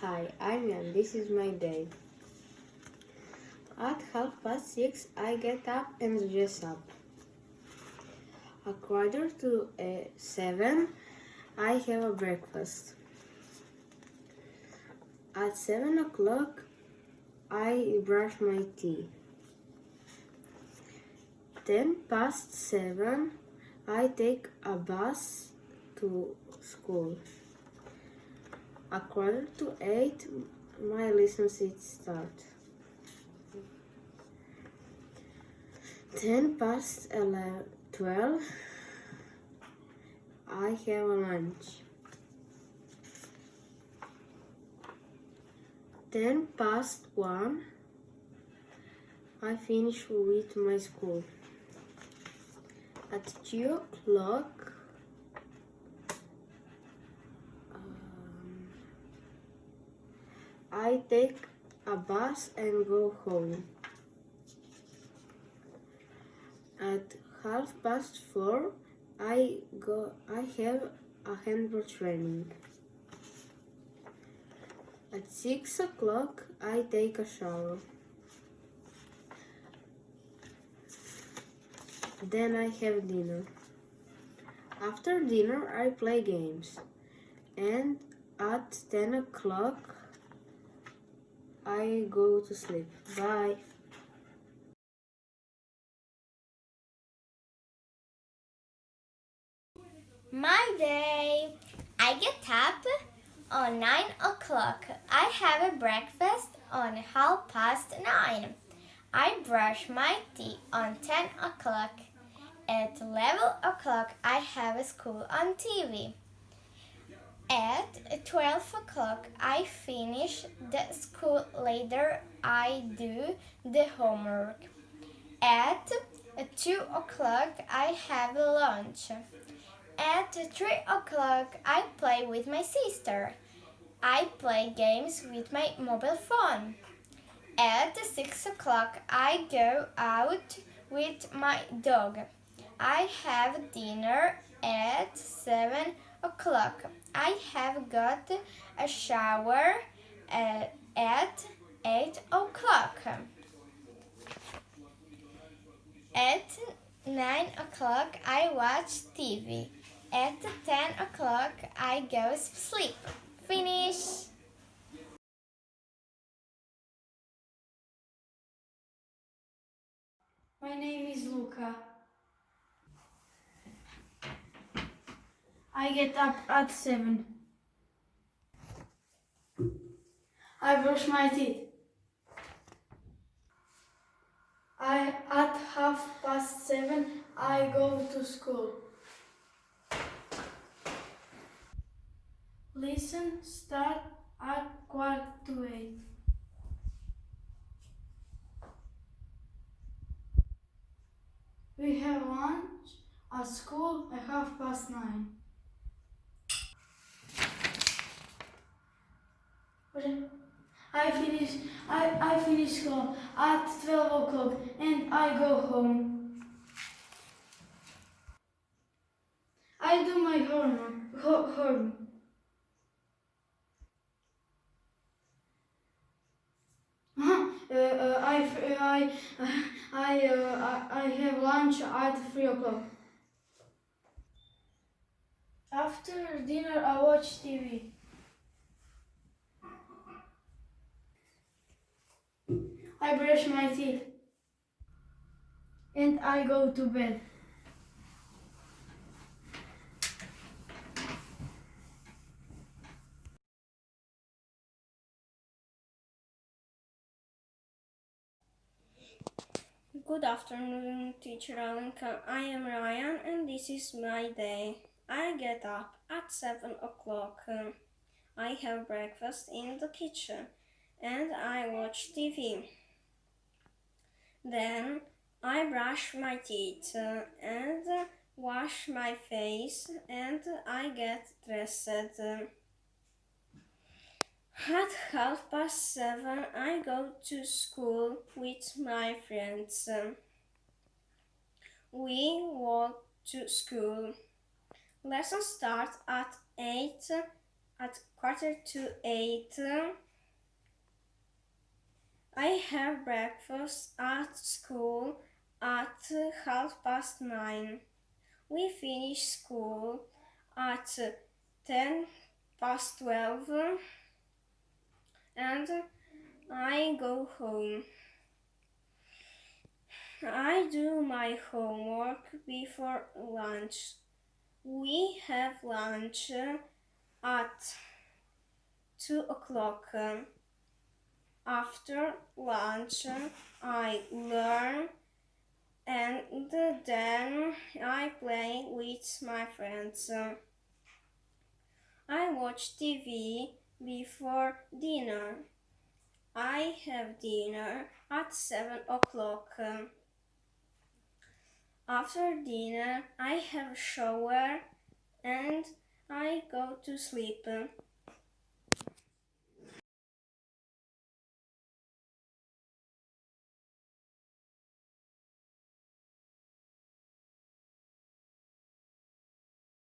Hi, I'm Jan. This is my day. At 6:30, I get up and dress up. A quarter to 7, I have a breakfast. At 7 o'clock, I brush my teeth. 7:10, I take a bus to school. A quarter to 8, my lessons start. 12, I have a lunch. 1, I finish with my school. At 2 o'clock, I take a bus and go home. At 4:30, I have a handball training. At 6 o'clock, I take a shower. Then I have dinner. After dinner, I play games. And at 10 o'clock, I go to sleep. Bye. My day. I get up on 9 o'clock. I have a breakfast on 9:30. I brush my teeth on 10 o'clock. At 11 o'clock, I have a school on TV. At 12 o'clock, I finish the school. Later, I do the homework. At 2 o'clock, I have lunch. At 3 o'clock, I play with my sister. I play games with my mobile phone. At 6 o'clock, I go out with my dog. I have dinner at 7 o'clock. I have got a shower at 8 o'clock. At 9 o'clock, I watch TV. At 10 o'clock, I go sleep. Finish. My name is Luca. I get up at 7. I brush my teeth. At 7:30, I go to school. Lesson start at 7:15. We have lunch at school at 9:30. I finish school at 12 o'clock and I go home. I do my homework. I have lunch at 3 o'clock. After dinner, I watch TV. I brush my teeth. And I go to bed. Good afternoon, teacher Alenka. I am Ryan and this is my day. I get up at 7 o'clock. I have breakfast in the kitchen and I watch TV. Then I brush my teeth and wash my face and I get dressed. At 7:30, I go to school with my friends. We walk to school. Lesson starts at 8 at 7:45. I have breakfast at school at 9:30. We finish school at 12:10 and I go home. I do my homework before lunch. We have lunch at 2:00. After lunch, I learn and then I play with my friends. I watch TV before dinner. I have dinner at 7:00. After dinner, I have a shower and I go to sleep.